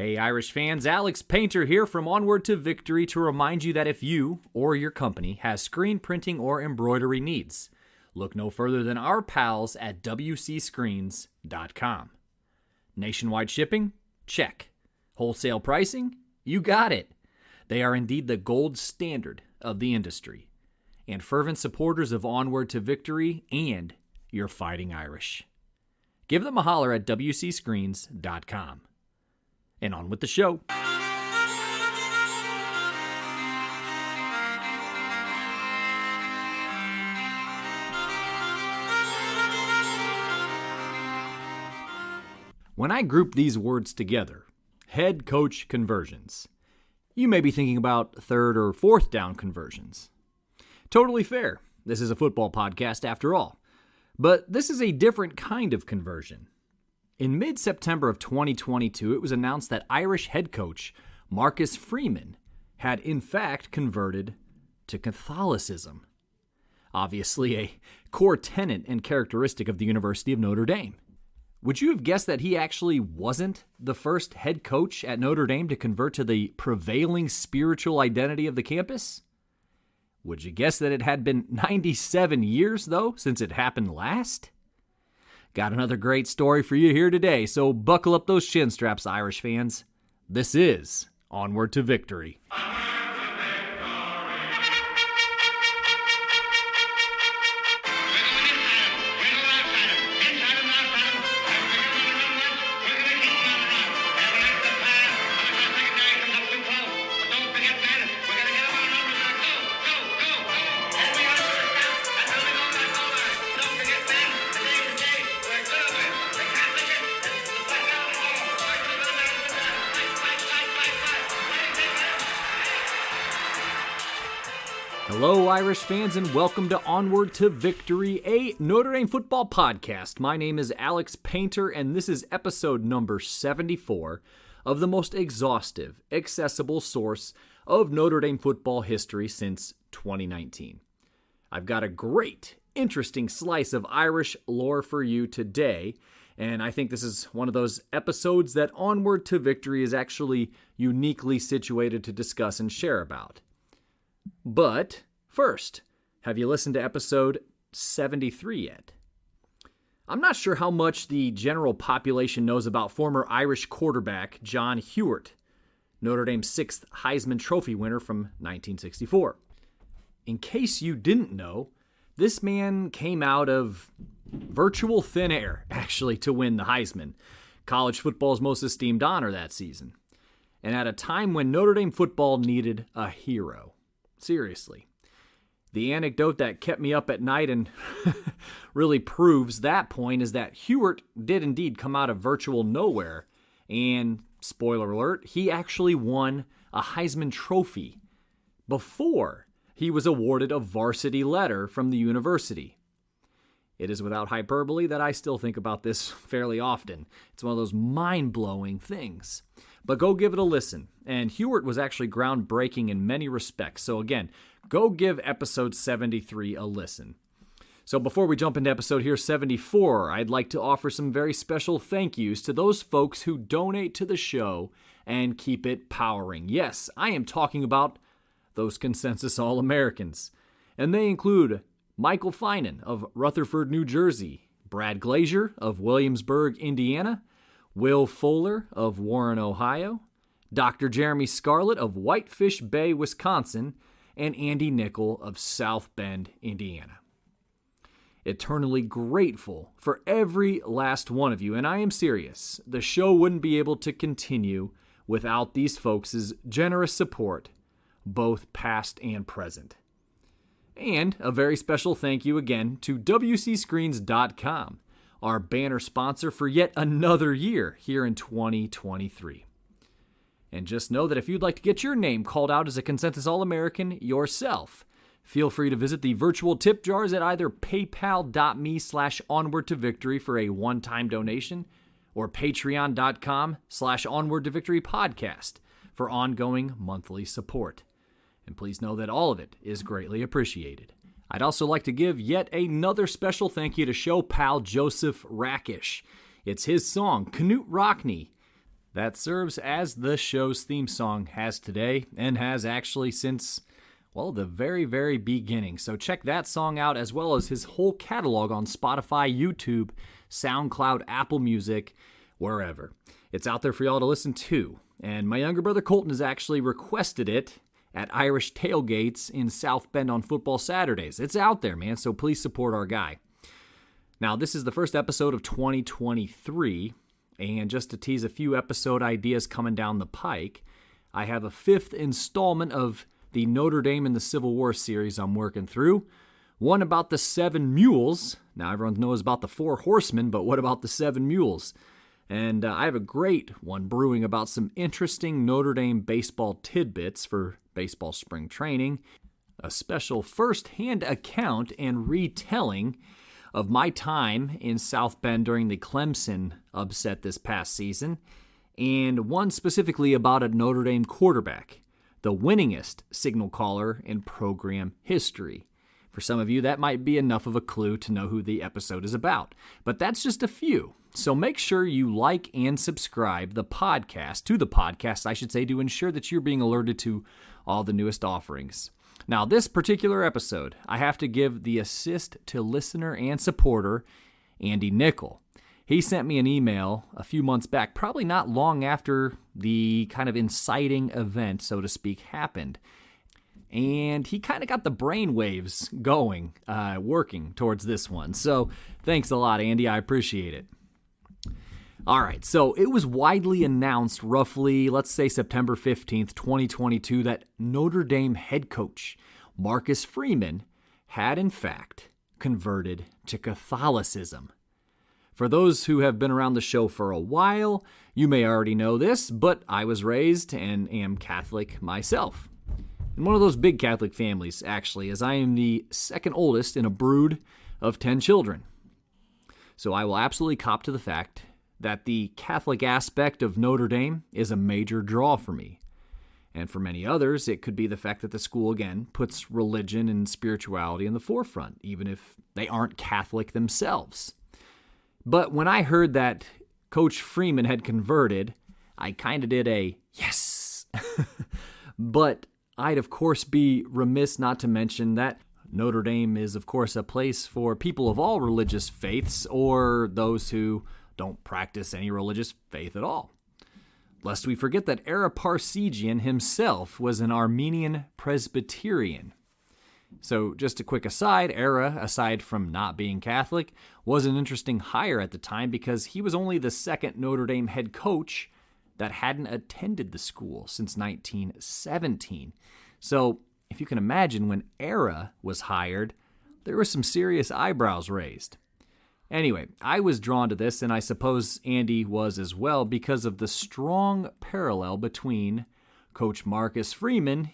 Hey Irish fans, Alex Painter here from Onward to Victory to remind you that if you or your company has screen printing or embroidery needs, look no further than our pals at wcscreens.com. Nationwide shipping? Check. Wholesale pricing? You got it. They are indeed the gold standard of the industry, and fervent supporters of Onward to Victory and your fighting Irish. Give them a holler at wcscreens.com. And on with the show. When I group these words together, head coach conversions, you may be thinking about third or fourth down conversions. Totally fair. This is a football podcast after all. But this is a different kind of conversion. In mid-September of 2022, it was announced that Irish head coach Marcus Freeman had in fact converted to Catholicism. Obviously a core tenet and characteristic of the University of Notre Dame. Would you have guessed that he actually wasn't the first head coach at Notre Dame to convert to the prevailing spiritual identity of the campus? Would you guess that it had been 97 years, though, since it happened last? Got another great story for you here today, so buckle up those chin straps, Irish fans. This is Onward to Victory. Hello, Irish fans, and welcome to Onward to Victory, a Notre Dame football podcast. My name is Alex Painter, and this is episode number 74 of the most exhaustive, accessible source of Notre Dame football history since 2019. I've got a great, interesting slice of Irish lore for you today, and I think this is one of those episodes that Onward to Victory is actually uniquely situated to discuss and share about. But first, have you listened to episode 73 yet? I'm not sure how much the general population knows about former Irish quarterback John Hewitt, Notre Dame's sixth Heisman Trophy winner from 1964. In case you didn't know, this man came out of virtual thin air, actually, to win the Heisman, college football's most esteemed honor that season, and at a time when Notre Dame football needed a hero. Seriously. The anecdote that kept me up at night and really proves that point is that Hewitt did indeed come out of virtual nowhere, and, spoiler alert, he actually won a Heisman Trophy before he was awarded a varsity letter from the university. It is without hyperbole that I still think about this fairly often. It's one of those mind-blowing things. But go give it a listen. And Hewitt was actually groundbreaking in many respects. So again, go give episode 73 a listen. So before we jump into episode here 74, I'd like to offer some very special thank yous to those folks who donate to the show and keep it powering. Yes, I am talking about those Consensus All-Americans. And they include Michael Finan of Rutherford, New Jersey, Brad Glazier of Williamsburg, Indiana, Will Fuller of Warren, Ohio, Dr. Jeremy Scarlett of Whitefish Bay, Wisconsin, and Andy Nickel of South Bend, Indiana. Eternally grateful for every last one of you, and I am serious. The show wouldn't be able to continue without these folks' generous support, both past and present. And a very special thank you again to wcscreens.com, our banner sponsor for yet another year here in 2023. And just know that if you'd like to get your name called out as a Consensus All-American yourself, feel free to visit the virtual tip jars at either paypal.me/onwardtovictory for a one-time donation or patreon.com/onwardtovictorypodcast for ongoing monthly support. And please know that all of it is greatly appreciated. I'd also like to give yet another special thank you to show pal Joseph Rakish. It's his song, Knut Rockne, that serves as the show's theme song has today and has actually since, well, the very, very beginning. So check that song out as well as his whole catalog on Spotify, YouTube, SoundCloud, Apple Music, wherever. It's out there for y'all to listen to. And my younger brother Colton has actually requested it at Irish Tailgates in South Bend on football Saturdays. It's out there, man, so please support our guy. Now, this is the first episode of 2023, and just to tease a few episode ideas coming down the pike, I have a fifth installment of the Notre Dame and the Civil War series I'm working through. One about the 7 mules. Now, everyone knows about the 4 horsemen, but what about the 7 mules? And I have a great one brewing about some interesting Notre Dame baseball tidbits for baseball spring training, a special first-hand account and retelling of my time in South Bend during the Clemson upset this past season, and one specifically about a Notre Dame quarterback, the winningest signal caller in program history. For some of you, that might be enough of a clue to know who the episode is about, but that's just a few. So make sure you like and subscribe to the podcast, to ensure that you're being alerted to all the newest offerings. Now, this particular episode, I have to give the assist to listener and supporter, Andy Nickel. He sent me an email a few months back, probably not long after the kind of inciting event, so to speak, happened. And he kind of got the brainwaves going, working towards this one. So thanks a lot, Andy. I appreciate it. All right, so it was widely announced roughly, let's say September 15th, 2022, that Notre Dame head coach Marcus Freeman had in fact converted to Catholicism. For those who have been around the show for a while, you may already know this, but I was raised and am Catholic myself. In one of those big Catholic families, actually, as I am the second oldest in a brood of 10 children. So I will absolutely cop to the fact that the Catholic aspect of Notre Dame is a major draw for me. And for many others, it could be the fact that the school, again, puts religion and spirituality in the forefront, even if they aren't Catholic themselves. But when I heard that Coach Freeman had converted, I kind of did a yes. But I'd, of course, be remiss not to mention that Notre Dame is, of course, a place for people of all religious faiths or those who don't practice any religious faith at all. Lest we forget that Ara Parsegian himself was an Armenian Presbyterian. So just a quick aside, Ara, aside from not being Catholic, was an interesting hire at the time because he was only the second Notre Dame head coach that hadn't attended the school since 1917. So if you can imagine, when Ara was hired, there were some serious eyebrows raised. Anyway, I was drawn to this, and I suppose Andy was as well, because of the strong parallel between Coach Marcus Freeman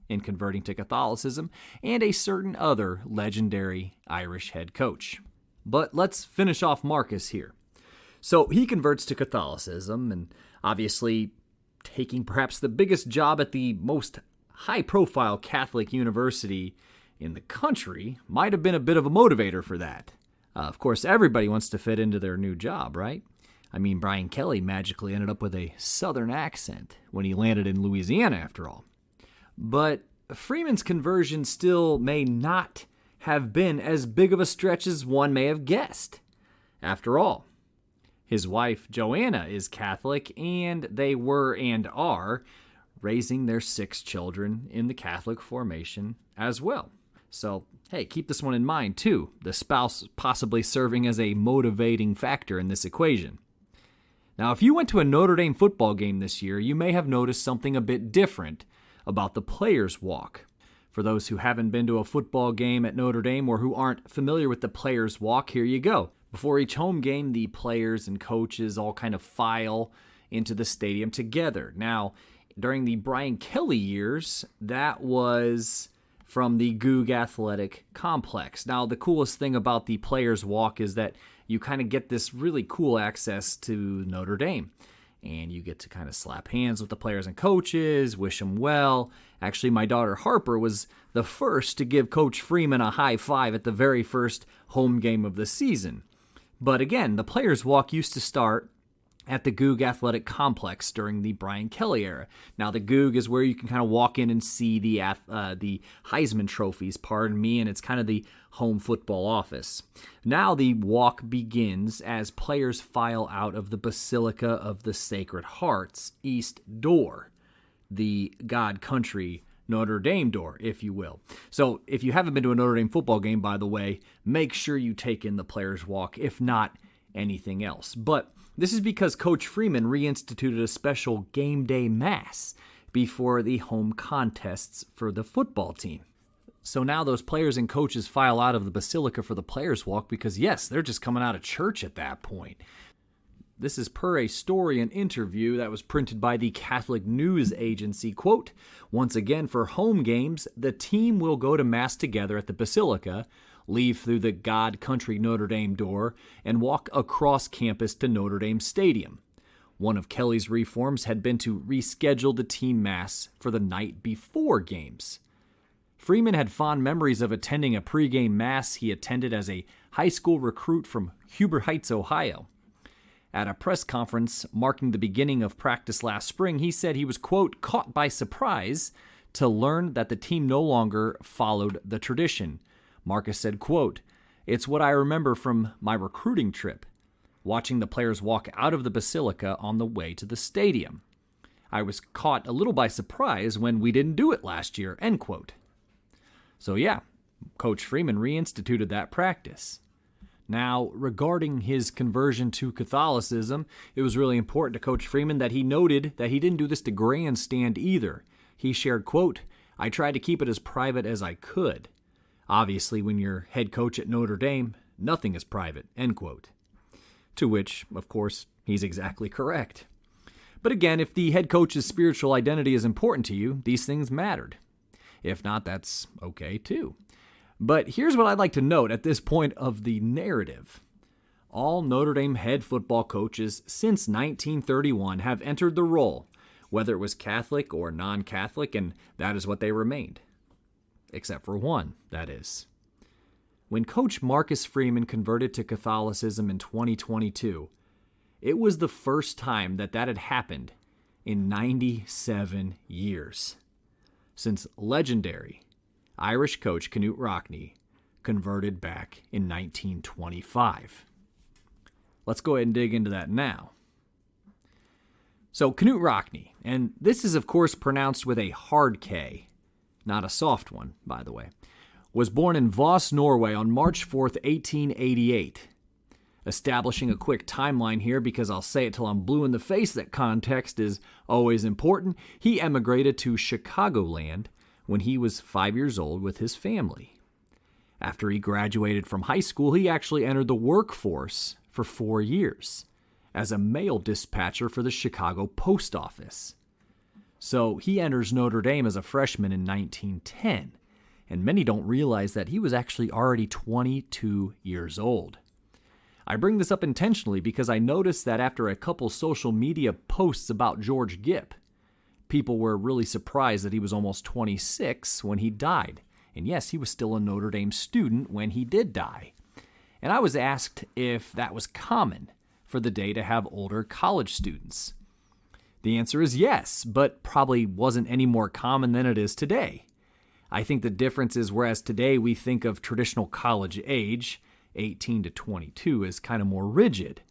in converting to Catholicism and a certain other legendary Irish head coach. But let's finish off Marcus here. So he converts to Catholicism, and obviously taking perhaps the biggest job at the most high-profile Catholic university in the country might have been a bit of a motivator for that. Of course, everybody wants to fit into their new job, right? I mean, Brian Kelly magically ended up with a Southern accent when he landed in Louisiana, after all. But Freeman's conversion still may not have been as big of a stretch as one may have guessed. After all, his wife, Joanna, is Catholic, and they were and are raising their 6 children in the Catholic formation as well. So, hey, keep this one in mind, too, the spouse possibly serving as a motivating factor in this equation. Now, if you went to a Notre Dame football game this year, you may have noticed something a bit different about the Players' Walk. For those who haven't been to a football game at Notre Dame or who aren't familiar with the Players' Walk, here you go. Before each home game, the players and coaches all kind of file into the stadium together. Now, during the Brian Kelly years, that was from the Goog Athletic Complex. Now, the coolest thing about the Players' Walk is that you kind of get this really cool access to Notre Dame. And you get to kind of slap hands with the players and coaches, wish them well. Actually, my daughter Harper was the first to give Coach Freeman a high five at the very first home game of the season. But again, the Players' Walk used to start at the Goog Athletic Complex during the Brian Kelly era. Now, the Goog is where you can kind of walk in and see the Heisman trophies, pardon me, and it's kind of the home football office. Now the walk begins as players file out of the Basilica of the Sacred Heart's east door, the God Country Notre Dame door, if you will. So if you haven't been to a Notre Dame football game, by the way, make sure you take in the Players Walk, if not anything else. But this is because Coach Freeman reinstituted a special game day mass before the home contests for the football team. So now those players and coaches file out of the Basilica for the Players Walk because, yes, they're just coming out of church at that point. This is per a story and interview that was printed by the Catholic News Agency. Quote, "Once again, for home games, the team will go to Mass together at the Basilica, leave through the God Country Notre Dame door, and walk across campus to Notre Dame Stadium. One of Kelly's reforms had been to reschedule the team Mass for the night before games." Freeman had fond memories of attending a pregame Mass he attended as a high school recruit from Huber Heights, Ohio. At a press conference marking the beginning of practice last spring, he said he was, quote, "caught by surprise to learn that the team no longer followed the tradition." Marcus said, quote, "It's what I remember from my recruiting trip, watching the players walk out of the Basilica on the way to the stadium. I was caught a little by surprise when we didn't do it last year," end quote. So yeah, Coach Freeman reinstituted that practice. Now, regarding his conversion to Catholicism, it was really important to Coach Freeman that he noted that he didn't do this to grandstand either. He shared, quote, "I tried to keep it as private as I could. Obviously, when you're head coach at Notre Dame, nothing is private," end quote. To which, of course, he's exactly correct. But again, if the head coach's spiritual identity is important to you, these things mattered. If not, that's okay too. But here's what I'd like to note at this point of the narrative. All Notre Dame head football coaches since 1931 have entered the role, whether it was Catholic or non-Catholic, and that is what they remained. Except for one, that is. When Coach Marcus Freeman converted to Catholicism in 2022, it was the first time that had happened in 97 years, since legendary Irish coach Knute Rockne converted back in 1925. Let's go ahead and dig into that now. So Knute Rockne, and this is of course pronounced with a hard K, not a soft one, by the way, was born in Voss, Norway on March 4th, 1888. Establishing a quick timeline here because I'll say it till I'm blue in the face that context is always important. He emigrated to Chicagoland when he was 5 years old with his family. After he graduated from high school, he actually entered the workforce for 4 years as a mail dispatcher for the Chicago Post Office. So he enters Notre Dame as a freshman in 1910, and many don't realize that he was actually already 22 years old. I bring this up intentionally because I noticed that after a couple social media posts about George Gipp, people were really surprised that he was almost 26 when he died. And yes, he was still a Notre Dame student when he did die. And I was asked if that was common for the day to have older college students. The answer is yes, but probably wasn't any more common than it is today. I think the difference is whereas today we think of traditional college age, 18 to 22, as kind of more rigid.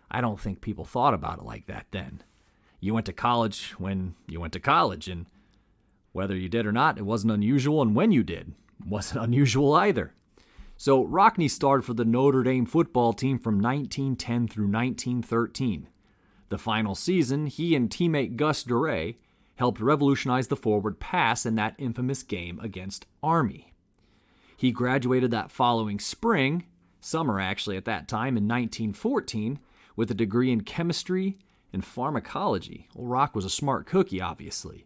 I don't think people thought about it like that then. You went to college when you went to college, and whether you did or not, it wasn't unusual, and when you did, wasn't unusual either. So Rockne starred for the Notre Dame football team from 1910 through 1913. The final season, he and teammate Gus Duray helped revolutionize the forward pass in that infamous game against Army. He graduated that following summer actually at that time, in 1914, with a degree in chemistry and pharmacology. Well, Rock was a smart cookie, obviously.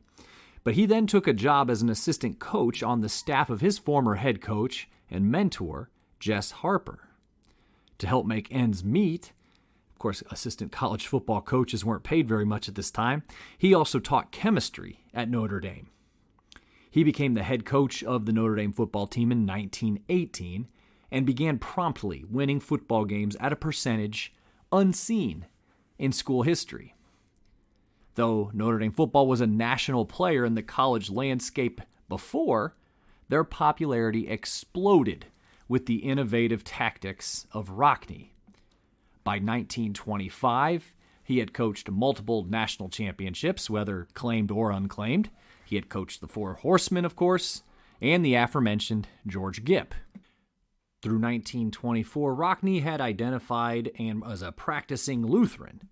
But he then took a job as an assistant coach on the staff of his former head coach and mentor, Jess Harper. To help make ends meet, of course, assistant college football coaches weren't paid very much at this time, he also taught chemistry at Notre Dame. He became the head coach of the Notre Dame football team in 1918 and began promptly winning football games at a percentage unseen in school history. Though Notre Dame football was a national player in the college landscape before, their popularity exploded with the innovative tactics of Rockne. By 1925, he had coached multiple national championships, whether claimed or unclaimed. He had coached the Four Horsemen, of course, and the aforementioned George Gipp. Through 1924, Rockne had identified as a practicing Lutheran,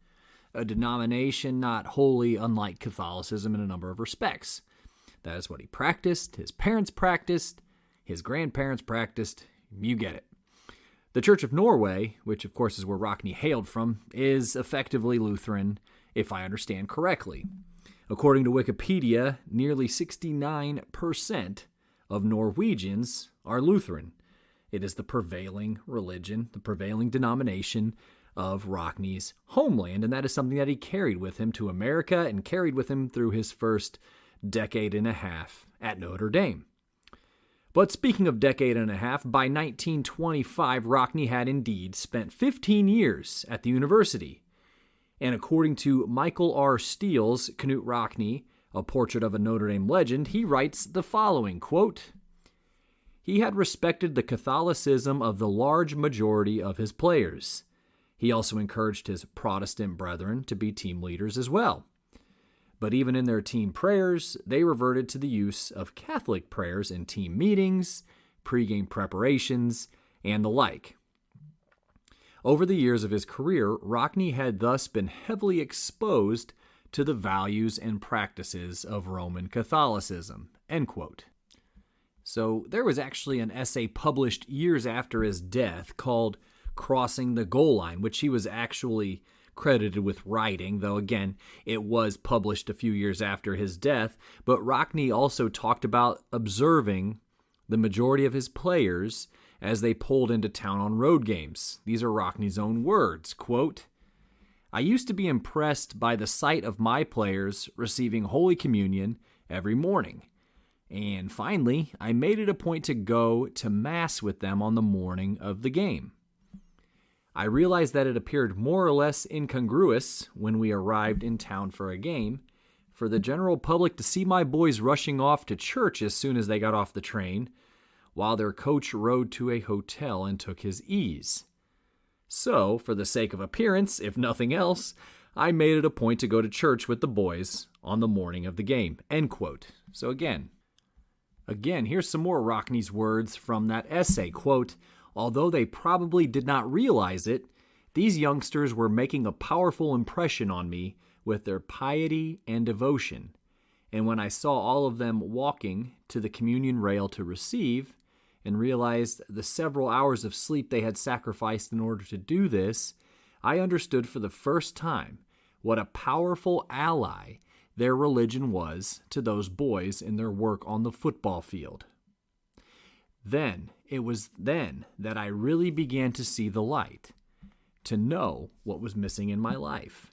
a denomination not wholly unlike Catholicism in a number of respects. That is what he practiced, his parents practiced, his grandparents practiced. You get it. The Church of Norway, which of course is where Rockne hailed from, is effectively Lutheran, if I understand correctly. According to Wikipedia, nearly 69% of Norwegians are Lutheran. It is the prevailing religion, the prevailing denomination of Rockne's homeland, and that is something that he carried with him to America and carried with him through his first decade and a half at Notre Dame. But speaking of decade and a half, by 1925, Rockne had indeed spent 15 years at the university. And according to Michael R. Steele's Knut Rockne, A Portrait of a Notre Dame Legend, he writes the following, quote, "He had respected the Catholicism of the large majority of his players. He also encouraged his Protestant brethren to be team leaders as well. But even in their team prayers, they reverted to the use of Catholic prayers in team meetings, pregame preparations, and the like. Over the years of his career, Rockne had thus been heavily exposed to the values and practices of Roman Catholicism." End quote. So there was actually an essay published years after his death called Crossing the Goal Line, which he was actually credited with writing, though again, it was published a few years after his death. But Rockne also talked about observing the majority of his players as they pulled into town on road games. These are Rockne's own words, quote, "I used to be impressed by the sight of my players receiving Holy Communion every morning. And finally, I made it a point to go to Mass with them on the morning of the game. I realized that it appeared more or less incongruous when we arrived in town for a game for the general public to see my boys rushing off to church as soon as they got off the train, while their coach rode to a hotel and took his ease. So, for the sake of appearance, if nothing else, I made it a point to go to church with the boys on the morning of the game." End quote. So again, here's some more Rockne's words from that essay, quote, "Although they probably did not realize it, these youngsters were making a powerful impression on me with their piety and devotion. And when I saw all of them walking to the communion rail to receive, and realized the several hours of sleep they had sacrificed in order to do this, I understood for the first time what a powerful ally their religion was to those boys in their work on the football field. It was then that I really began to see the light, to know what was missing in my life.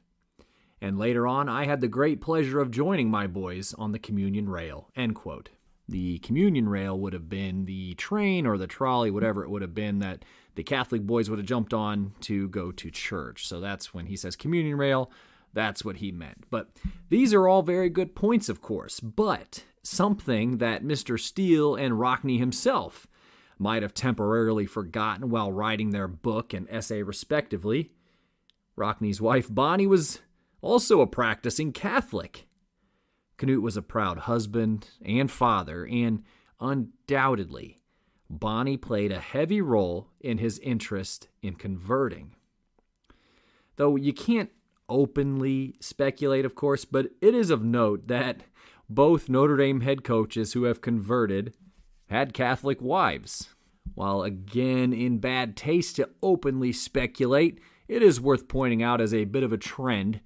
And later on, I had the great pleasure of joining my boys on the communion rail." End quote. The communion rail would have been the train or the trolley, whatever it would have been, that the Catholic boys would have jumped on to go to church. So that's when he says communion rail, that's what he meant. But these are all very good points, of course. But something that Mr. Steele and Rockne himself might have temporarily forgotten while writing their book and essay respectively. Rockne's wife, Bonnie, was also a practicing Catholic. Knut was a proud husband and father, and undoubtedly, Bonnie played a heavy role in his interest in converting. Though you can't openly speculate, of course, but it is of note that both Notre Dame head coaches who have converted had Catholic wives. While again in bad taste to openly speculate, it is worth pointing out as a bit of a trend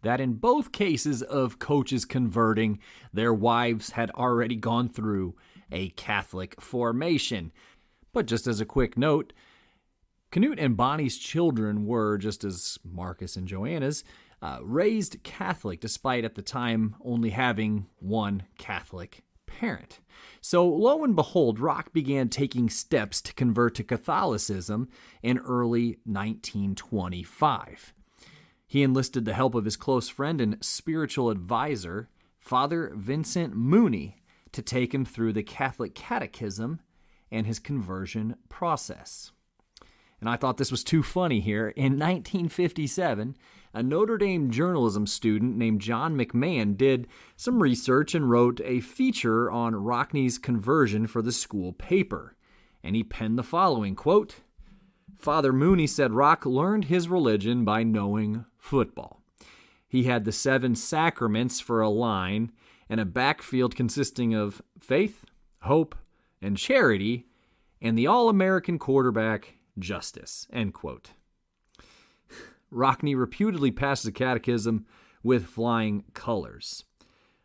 that in both cases of coaches converting, their wives had already gone through a Catholic formation. But just as a quick note, Knut and Bonnie's children were, just as Marcus and Joanna's, raised Catholic, despite at the time only having one Catholic parent. So lo and behold, Rock began taking steps to convert to Catholicism in early 1925. He enlisted the help of his close friend and spiritual advisor, Father Vincent Mooney, to take him through the Catholic Catechism and his conversion process. And I thought this was too funny here. In 1957, a Notre Dame journalism student named John McMahon did some research and wrote a feature on Rockne's conversion for the school paper. And he penned the following, quote, "Father Mooney said Rock learned his religion by knowing football. He had the 7 sacraments for a line and a backfield consisting of faith, hope, and charity, and the All-American quarterback, Justice," end quote. Rockne reputedly passed the catechism with flying colors.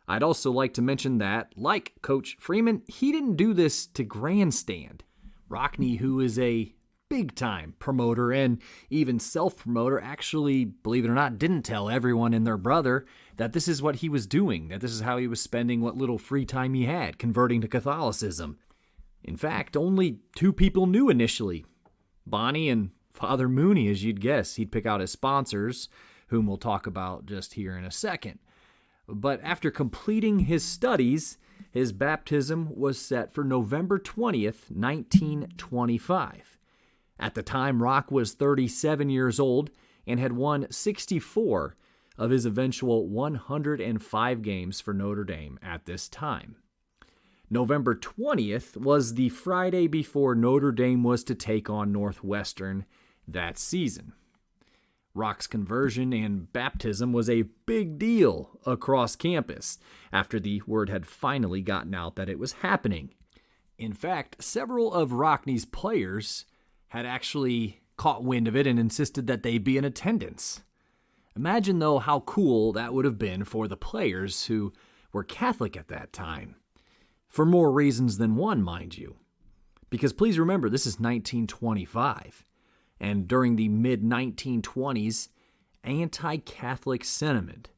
I'd also like to mention that, like Coach Freeman, he didn't do this to grandstand. Rockne, who is a big-time promoter and even self-promoter, actually, believe it or not, didn't tell everyone and their brother that this is what he was doing, that this is how he was spending what little free time he had, converting to Catholicism. In fact, only 2 people knew initially, Bonnie and Father Mooney, as you'd guess. He'd pick out his sponsors, whom we'll talk about just here in a second. But after completing his studies, his baptism was set for November 20th, 1925. At the time, Rock was 37 years old and had won 64 of his eventual 105 games for Notre Dame at this time. November 20th was the Friday before Notre Dame was to take on Northwestern that season. Rock's conversion and baptism was a big deal across campus after the word had finally gotten out that it was happening. In fact, several of Rockne's players had actually caught wind of it and insisted that they be in attendance. Imagine, though, how cool that would have been for the players who were Catholic at that time. For more reasons than one, mind you. Because please remember, this is 1925. And during the mid-1920s, anti-Catholic sentiment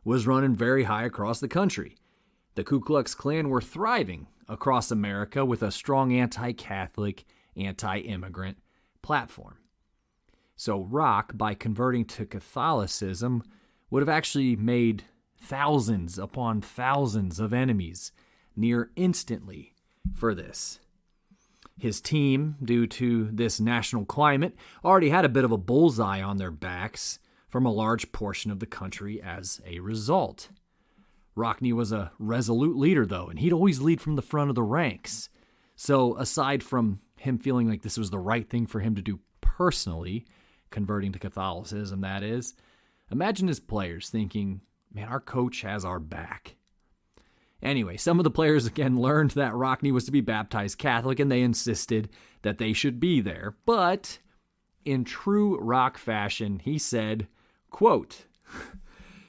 was running very high across the country. The Ku Klux Klan were thriving across America with a strong anti-Catholic, anti-immigrant platform. So Rock, by converting to Catholicism, would have actually made thousands upon thousands of enemies near instantly for this. His team, due to this national climate, already had a bit of a bullseye on their backs from a large portion of the country as a result. Rockne was a resolute leader, though, and he'd always lead from the front of the ranks. So aside from him feeling like this was the right thing for him to do personally, converting to Catholicism, that is, imagine his players thinking, man, our coach has our back. Anyway, some of the players again learned that Rockne was to be baptized Catholic, and they insisted that they should be there. But in true Rock fashion, he said, quote,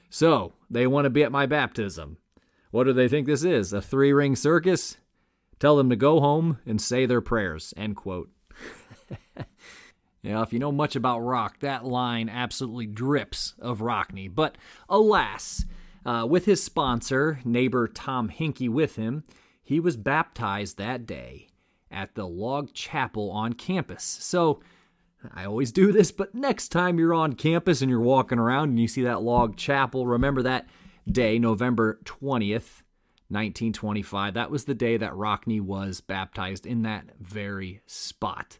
"So, they want to be at my baptism. What do they think this is, a 3-ring circus? Tell them to go home and say their prayers," end quote. Now, if you know much about Rock, that line absolutely drips of Rockne. But alas, with his sponsor, neighbor Tom Hinkey with him, he was baptized that day at the log chapel on campus. So, I always do this, but next time you're on campus and you're walking around and you see that log chapel, remember that day, November 20th, 1925. That was the day that Rockne was baptized in that very spot.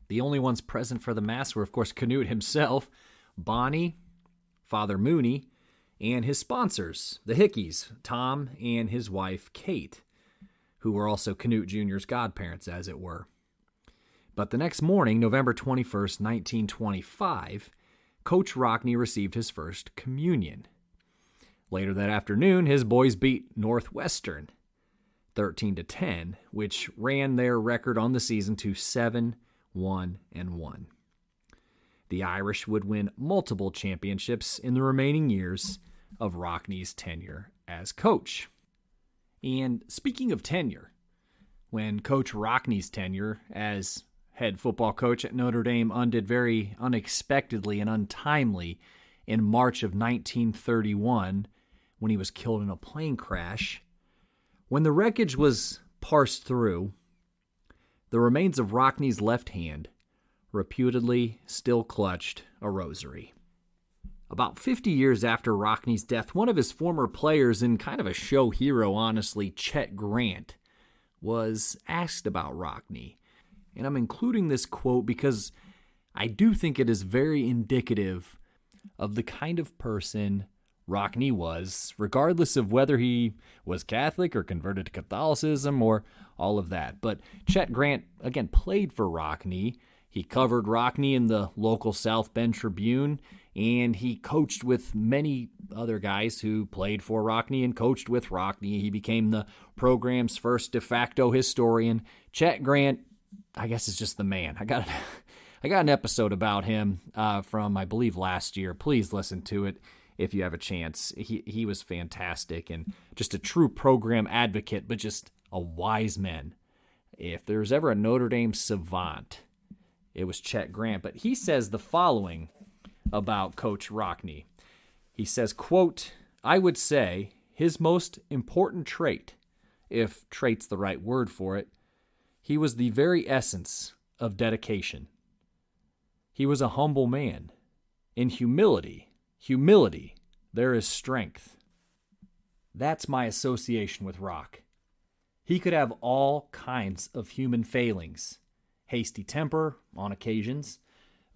The only ones present for the Mass were, of course, Canute himself, Bonnie, Father Mooney, and his sponsors, the Hickeys, Tom and his wife, Kate, who were also Canute Jr.'s godparents, as it were. But the next morning, November 21st, 1925, Coach Rockne received his first communion. Later that afternoon, his boys beat Northwestern 13-10, which ran their record on the season to 7-1-1. The Irish would win multiple championships in the remaining years of Rockne's tenure as coach. And speaking of tenure, when Coach Rockne's tenure as head football coach at Notre Dame ended very unexpectedly and untimely in March of 1931 when he was killed in a plane crash, when the wreckage was parsed through, the remains of Rockne's left hand reputedly still clutched a rosary. About 50 years after Rockne's death, one of his former players and kind of a show hero, honestly, Chet Grant, was asked about Rockne. And I'm including this quote because I do think it is very indicative of the kind of person Rockne was, regardless of whether he was Catholic or converted to Catholicism or all of that. But Chet Grant, again, played for Rockne. He covered Rockne in the local South Bend Tribune, and he coached with many other guys who played for Rockne and coached with Rockne. He became the program's first de facto historian. Chet Grant, I guess, is just the man. I got an episode about him from, I believe, last year. Please listen to it if you have a chance. He was fantastic and just a true program advocate, but just a wise man. If there's ever a Notre Dame savant, it was Chet Grant. But he says the following about Coach Rockne. He says, quote, "I would say his most important trait, if trait's the right word for it, he was the very essence of dedication. He was a humble man. In humility, there is strength." That's my association with Rock. He could have all kinds of human failings, hasty temper on occasions,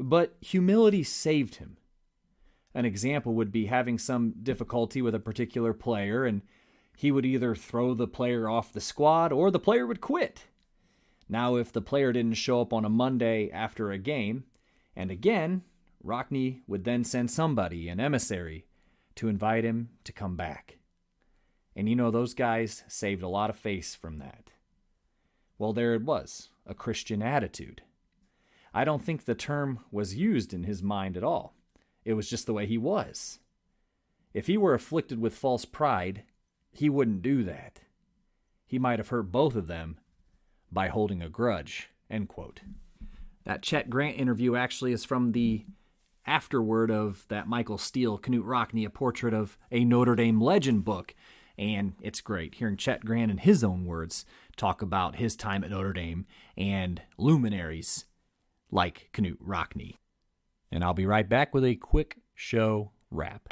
but humility saved him. An example would be having some difficulty with a particular player, and he would either throw the player off the squad or the player would quit. Now, if the player didn't show up on a Monday after a game, and again, Rockne would then send somebody, an emissary, to invite him to come back. And those guys saved a lot of face from that. Well, there it was, a Christian attitude. I don't think the term was used in his mind at all. It was just the way he was. If he were afflicted with false pride, he wouldn't do that. He might have hurt both of them by holding a grudge, end quote. That Chet Grant interview actually is from the afterword of that Michael Steele, Knute Rockne, A Portrait of a Notre Dame Legend book. And it's great hearing Chet Grant in his own words talk about his time at Notre Dame and luminaries like Knute Rockne. And I'll be right back with a quick show wrap.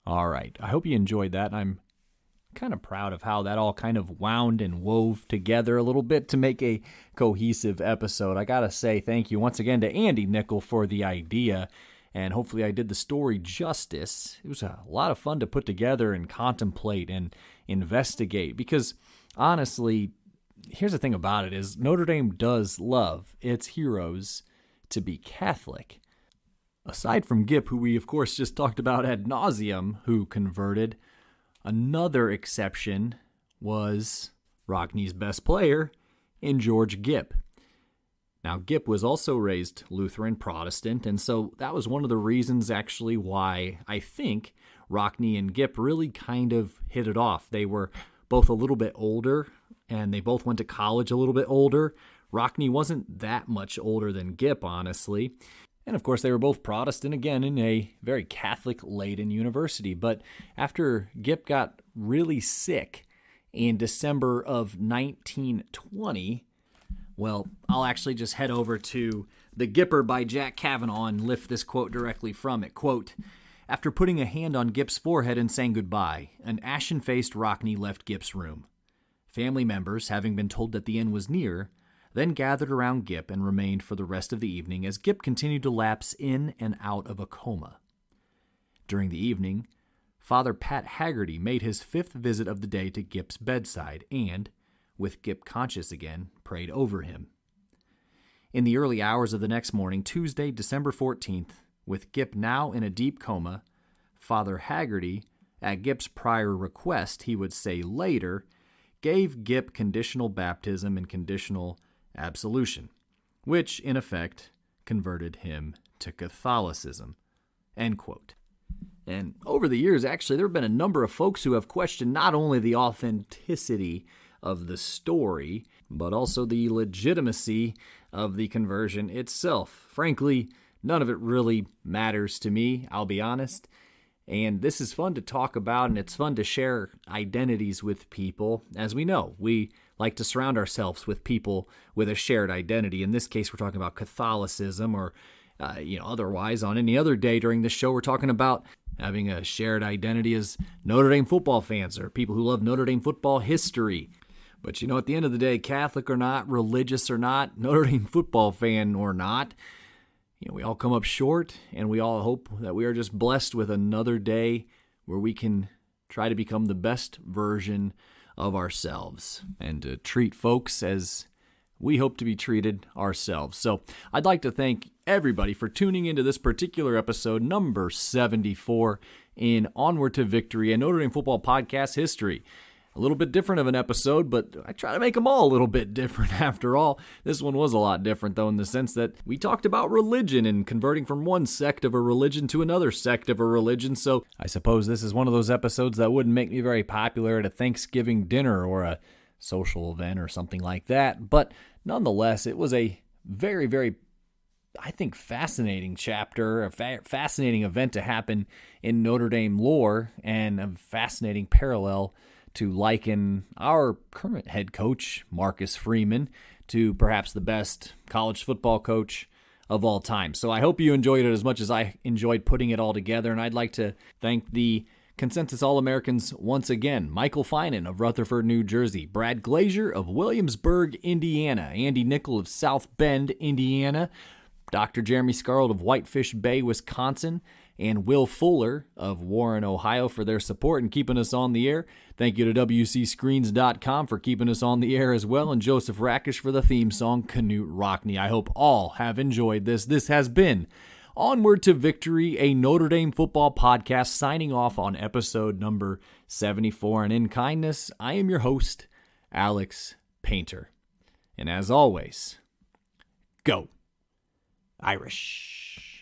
All right, I hope you enjoyed that. I'm kind of proud of how that all kind of wound and wove together a little bit to make a cohesive episode. I gotta say thank you once again to Andy Nickel for the idea, and hopefully I did the story justice. It was a lot of fun to put together and contemplate and investigate, because honestly, here's the thing about it is Notre Dame does love its heroes to be Catholic. Aside from Gipp, who we of course just talked about ad nauseum, who converted, another exception was Rockne's best player in George Gipp. Now, Gipp was also raised Lutheran Protestant, and so that was one of the reasons actually why I think Rockne and Gipp really kind of hit it off. They were both a little bit older, and they both went to college a little bit older. Rockne wasn't that much older than Gipp, honestly. And of course, they were both Protestant, again, in a very Catholic-laden university. But after Gipp got really sick in December of 1920, well, I'll actually just head over to The Gipper by Jack Kavanaugh and lift this quote directly from it. Quote, "After putting a hand on Gipp's forehead and saying goodbye, an ashen-faced Rockne left Gipp's room. Family members, having been told that the end was near, then gathered around Gipp and remained for the rest of the evening as Gipp continued to lapse in and out of a coma. During the evening, Father Pat Haggerty made his fifth visit of the day to Gipp's bedside and, with Gipp conscious again, prayed over him. In the early hours of the next morning, Tuesday, December 14th, with Gipp now in a deep coma, Father Haggerty, at Gipp's prior request, he would say later, gave Gipp conditional baptism and conditional absolution, which, in effect, converted him to Catholicism." End quote. And over the years, actually, there have been a number of folks who have questioned not only the authenticity of the story, but also the legitimacy of the conversion itself. Frankly, none of it really matters to me, I'll be honest. And this is fun to talk about, and it's fun to share identities with people. As we know, we like to surround ourselves with people with a shared identity. In this case, we're talking about Catholicism, or otherwise on any other day during the show, we're talking about having a shared identity as Notre Dame football fans or people who love Notre Dame football history. But at the end of the day, Catholic or not, religious or not, Notre Dame football fan or not, we all come up short, and we all hope that we are just blessed with another day where we can try to become the best version of ourselves and to treat folks as we hope to be treated ourselves. So I'd like to thank everybody for tuning into this particular episode, number 74, in Onward to Victory, a Notre Dame football podcast history. A little bit different of an episode, but I try to make them all a little bit different after all. This one was a lot different, though, in the sense that we talked about religion and converting from one sect of a religion to another sect of a religion. So I suppose this is one of those episodes that wouldn't make me very popular at a Thanksgiving dinner or a social event or something like that. But nonetheless, it was a very, very, I think, fascinating chapter, a fascinating event to happen in Notre Dame lore, and a fascinating parallel to liken our current head coach, Marcus Freeman, to perhaps the best college football coach of all time. So I hope you enjoyed it as much as I enjoyed putting it all together, and I'd like to thank the Consensus All-Americans once again: Michael Finan of Rutherford, New Jersey, Brad Glazier of Williamsburg, Indiana, Andy Nickel of South Bend, Indiana, Dr. Jeremy Scarlett of Whitefish Bay, Wisconsin, and Will Fuller of Warren, Ohio, for their support and keeping us on the air. Thank you to WCScreens.com for keeping us on the air as well, and Joseph Rakish for the theme song, Canute Rockney. I hope all have enjoyed this. This has been Onward to Victory, a Notre Dame football podcast, signing off on episode number 74. And in kindness, I am your host, Alex Painter. And as always, go Irish.